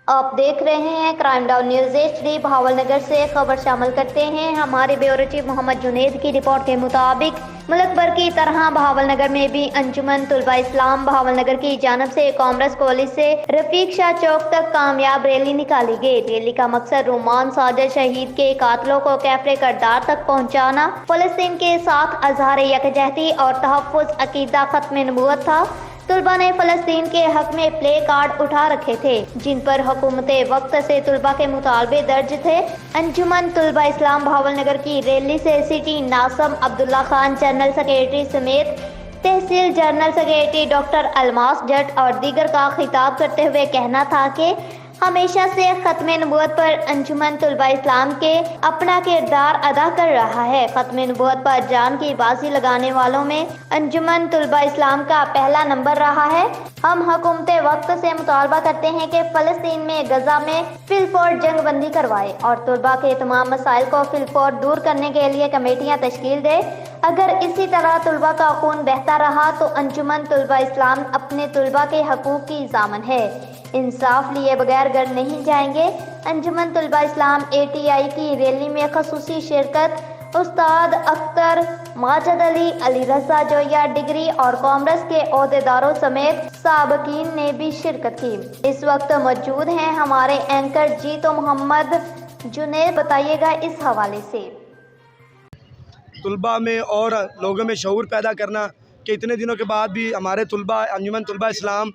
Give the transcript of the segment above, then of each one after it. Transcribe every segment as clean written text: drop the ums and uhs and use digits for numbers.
आप देख रहे हैं crime down news HD। Bahawalnagar से खबर शामिल करते हैं। हमारे ब्यूरो चीफ मोहम्मद जुनेद की रिपोर्ट के मुताबिक मुल्क भर की तरह भावलनगर में भी अंजुमन तुलबा इस्लाम भावलनगर की जानब से कांग्रेस कॉलेज से रफीक शाह चौक तक कामयाब रैली निकाली गई। रैली का मकसद रोमान साजिद शहीद के कातलों को कैफरे करदार तक पहुँचाना, फलस्तीन के साथ अजहार यकजहती और तहफ़्फ़ुज़ अकीदा खत्म नबूवत था। तुलबा ने फलस्तीन के हक में प्ले कार्ड उठा रखे थे जिन पर हुकूमत वक्त से तुलबा के मुतालबे दर्ज थे। अंजुमन तुलबा इस्लाम भावलनगर की रैली से सिटी नासम अब्दुल्ला खान जनरल सेक्रेटरी समेत तहसील general secretary doctor Almas Jat और दीगर का खिताब करते हुए कहना था कि हमेशा से खत्म नबूवत पर अंजुमन तुलबा इस्लाम के अपना किरदार अदा कर रहा है। खत्म नबूवत पर जान की बाजी लगाने वालों में अंजुमन तुलबा इस्लाम का पहला नंबर रहा है। हम हुकूमत वक्त से मुतालबा करते हैं कि फ़लस्तीन में गजा में फिलफोर जंग बंदी करवाए और तुलबा के तमाम मसाइल को फिलफोर दूर करने के लिए कमेटियाँ तश्कील दे। अगर इसी तरह तुलबा का खून बहता रहा तो अंजुमन तुलबा इस्लाम अपने तुलबा के हकूक़ की ज़ामन है। इंसाफ लिए बगैर घर नहीं जाएंगे। अंजुमन तुलबा इस्लाम ATI की रैली में खसूसी शिरकत उस्ताद अख्तर, माजिद अली, अली रजा जोया डिग्री और कांग्रेस के ओहदेदारों समेत साबकीन ने भी शिरकत की। इस वक्त मौजूद हैं हमारे एंकर जीतो मोहम्मद जुनेद। बताइएगा इस हवाले से। तुलबा में और लोगों में शऊर पैदा करना कि इतने दिनों के बाद भी हमारे तुलबा अंजुमन तुलबा इस्लाम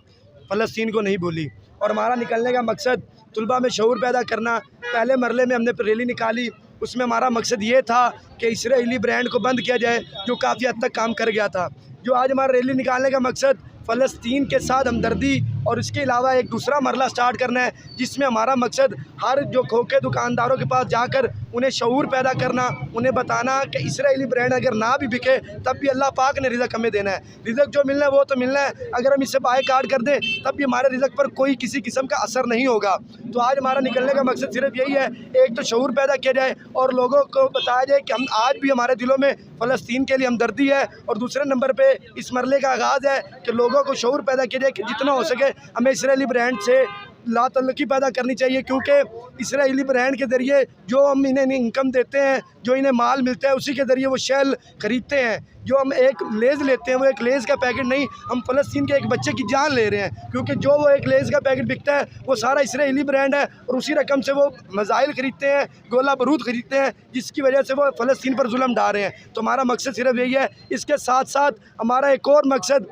फ़लस्तीन को नहीं भूली और हमारा निकलने का मकसद तुलबा में शऊर पैदा करना। पहले मरले में हमने रैली निकाली, उसमें हमारा मकसद ये था कि इसराइली ब्रांड को बंद किया जाए जो काफ़ी हद तक काम कर गया था। जो आज हमारा रैली निकालने का मकसद फ़लस्तीन के साथ हमदर्दी और इसके अलावा एक दूसरा मरला स्टार्ट करना है जिसमें हमारा मकसद हर जो खोखे दुकानदारों के पास जाकर उन्हें शऊर पैदा करना, उन्हें बताना कि इसराइली ब्रांड अगर ना भी बिके तब भी अल्लाह पाक ने रिज़्क़ हमें देना है। रिज़्क़ जो मिलना है वो तो मिलना है, अगर हम इससे बायकाट कर दें तब भी हमारे रिज़्क़ पर कोई किसी किस्म का असर नहीं होगा। तो आज हमारा निकलने का मकसद सिर्फ यही है, एक तो शऊर पैदा किया जाए और लोगों को बताया जाए कि हम आज भी हमारे दिलों में फ़लस्तीन के लिए हमदर्दी है और दूसरे नंबर पर इस मरले का आगाज़ है कि लोगों को शऊर पैदा किया जाए कि जितना हो सके हमें इसराइली ब्रांड से लातल्लुकी पैदा करनी चाहिए, क्योंकि इसराइली ब्रांड के ज़रिए जो हम इन्हें इनकम देते हैं, जो इन्हें माल मिलता है, उसी के ज़रिए वो शेल ख़रीदते हैं। जो हम एक लेज़ लेते हैं वो एक लेज़ का पैकेट नहीं, हम फ़लस्तीन के एक बच्चे की जान ले रहे हैं, क्योंकि जो वो एक लेज़ का पैकेट बिकता है वो सारा इसराइली ब्रांड है और उसी रकम से वो मिसाइल ख़रीदते हैं, गोला बारूद ख़रीदते हैं, जिसकी वजह से वो फ़लस्तीन पर जुल्म ढा रहे हैं। तो हमारा मकसद सिर्फ यही है। इसके साथ साथ हमारा एक और मकसद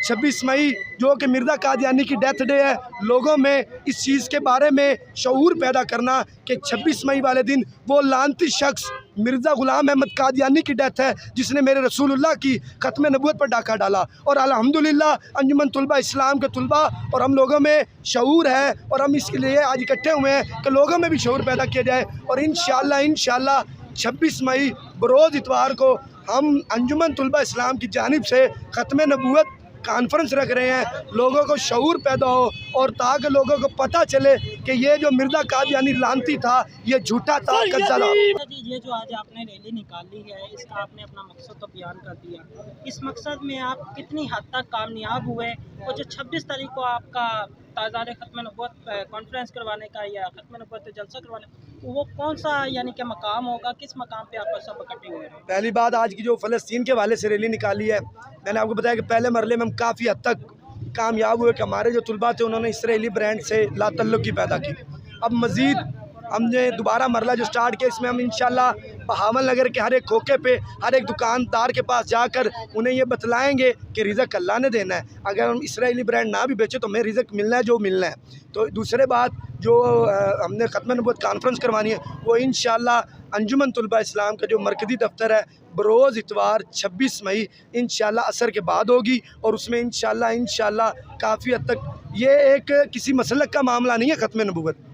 26 मई जो कि मिर्ज़ा कादियानी की डेथ डे है, लोगों में इस चीज़ के बारे में शऊर पैदा करना कि 26 मई वाले दिन वो लानती शख्स मिर्ज़ा ग़ुलाम अहमद कादियानी की डेथ है जिसने मेरे रसूलुल्लाह की ख़त्म नबूवत पर डाका डाला। और अल्हम्दुलिल्लाह अंजुमन तुलबा इस्लाम के तुलबा और हम लोगों में शऊर है और हम इसके लिए आज इकट्ठे हुए हैं कि लोगों में भी शऊर पैदा किया जाए। और इंशाअल्लाह 26 मई बरोज़ इतवार को हम अंजुमन तुलबा इस्लाम की जानिब से ख़त्म नबूवत कॉन्फ्रेंस रख रहे हैं, लोगों को शऊर पैदा हो और ताकि लोगों को पता चले कि ये जो मिर्ज़ा कादियानी लानती था ये झूठा था, कच्चा था। ये जो आज आपने रैली निकाली है इसका आपने अपना मकसद तो बयान कर दिया, इस मकसद में आप कितनी हद तक कामयाब हुए और जो 26 तारीख को आपका ताज़ारे ख़त्म नबूवत कॉन्फ्रेंस करवाने का या ख़त्म नबूवत जलसा करवाने वो कौन सा यानी कि मकाम होगा, किस मकाम पे आप सब इकट्ठे हुए हैं? पहली बात आज की जो फ़लस्तीन के हवाले से रैली निकाली है, मैंने आपको बताया कि पहले मरले में हम काफ़ी हद तक कामयाब हुए कि हमारे जो तुलबा थे उन्होंने इसराइली ब्रांड से लातल्लुकी पैदा की। अब मज़ीद हमने दोबारा मरला जो स्टार्ट किया, इसमें हम इंशाल्लाह बहावलनगर के हर एक खोखे पे हर एक दुकानदार के पास जाकर उन्हें ये बतलाएंगे कि रिज़्क़ अल्लाह ने देना है, अगर हम इसराइली ब्रांड ना भी बेचें तो हमें रिज़्क़ मिलना है जो मिलना है। तो दूसरे बात जो हमने ख़त्म नबूवत कॉन्फ्रेंस करवानी है वो इंशाल्लाह अंजुमन तुलबा इस्लाम का जो मरकज़ी दफ्तर है बरोज़ इतवार 26 मई इंशाल्लाह असर के बाद होगी और उसमें इंशाल्लाह काफ़ी हद तक ये एक किसी मसलक का मामला नहीं है। ख़त्म नबूवत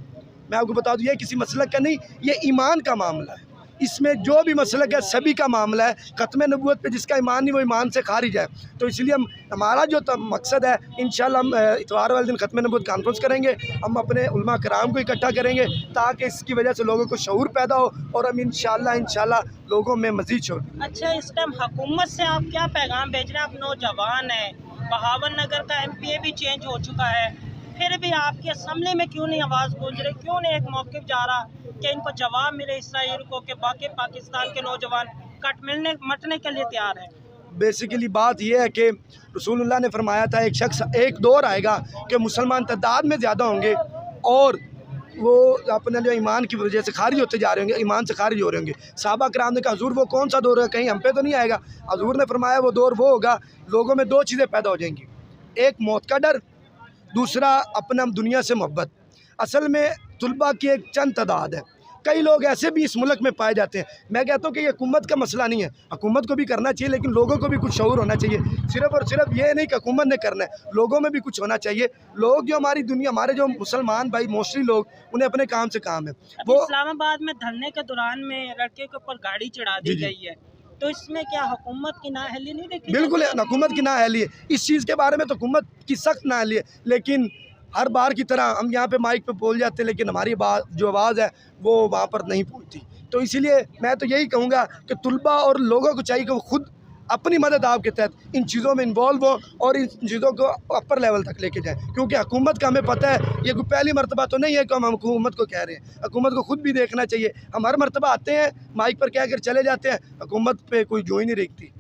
मैं आपको बता दूँ ये किसी मसलक का नहीं, ये ईमान का मामला है। इसमें जो भी मसलक है सभी का मामला है। ख़त्म नबूवत पे जिसका ईमान नहीं वो ईमान से खारिज है। तो इसलिए हमारा जो मकसद है इंशाल्लाह हम इतवार वाले दिन ख़त्म नबूवत कॉन्फ्रेंस करेंगे, हम अपने उलमा कराम को इकट्ठा करेंगे ताकि इसकी वजह से लोगों को शऊर पैदा हो और हम इंशाल्लाह लोगों में मज़ीद शऊर। अच्छा, इस टाइम हुकूमत से आप क्या पैगाम भेज रहे हैं? आप नौजवान हैं, बहावलनगर का MPA भी चेंज हो चुका है, फिर भी आपकी असम्बली में क्यों नहीं आवाज़ गूंज रही, क्यों नहीं एक मौक़िफ़ जा रहा कि इनको जवाब मिले इसराइल को कि बाकी पाकिस्तान के नौजवान मटने के लिए तैयार हैं। बेसिकली बात यह है कि रसूलुल्लाह ने फरमाया था एक दौर आएगा कि मुसलमान तादाद में ज़्यादा होंगे और वो अपने जो ईमान की वजह से खारिज होते जा रहे होंगे, ईमान से खारिज हो रहे होंगे। सहाबा कराम ने कहा हुज़ूर वो कौन सा दौर है, कहीं हम पे तो नहीं आएगा। हुज़ूर ने फरमाया वो दौर वो होगा, लोगों में दो चीज़ें पैदा हो जाएंगी, एक मौत का डर, दूसरा अपना दुनिया से मोहब्बत। असल में तुलबा की एक चंद तादाद है, कई लोग ऐसे भी इस मुल्क में पाए जाते हैं। मैं कहता हूँ कि ये हुकूमत का मसला नहीं है, हुकूमत को भी करना चाहिए, लेकिन लोगों को भी कुछ शऊर होना चाहिए। सिर्फ़ और सिर्फ ये नहीं कि हुकूमत ने करना है, लोगों में भी कुछ होना चाहिए। लोग जो हमारी दुनिया, हमारे जो मुसलमान भाई मोस्टली लोग, उन्हें अपने काम से काम है। वो इस्लामाबाद में धरने के दौरान में लड़के के ऊपर गाड़ी चढ़ा दी गई है, तो इसमें क्या हुकूमत की नाअहली नहीं देखी? बिल्कुल हुकूमत की नाअहली है, इस चीज़ के बारे में तो हुकूमत की सख्त नाअहली है। लेकिन हर बार की तरह हम यहाँ पे माइक पे बोल जाते हैं, लेकिन हमारी बात जो आवाज़ है वो वहाँ पर नहीं पहुँचती। तो इसीलिए मैं तो यही कहूँगा कि तुलबा और लोगों को चाहिए कि वो खुद अपनी मदद आपके तहत इन चीज़ों में इन्वॉल्व हो और इन चीज़ों को अपर लेवल तक लेके जाएँ। क्योंकि हुकूमत का हमें पता है, ये कोई पहली मरतबा तो नहीं है कि हम हुकूमत को कह रहे हैं, हुकूमत को खुद भी देखना चाहिए। हम हर मरतबा आते हैं, माइक पर कह कर चले जाते हैं, हुकूमत पे कोई जो ही नहीं रेखती।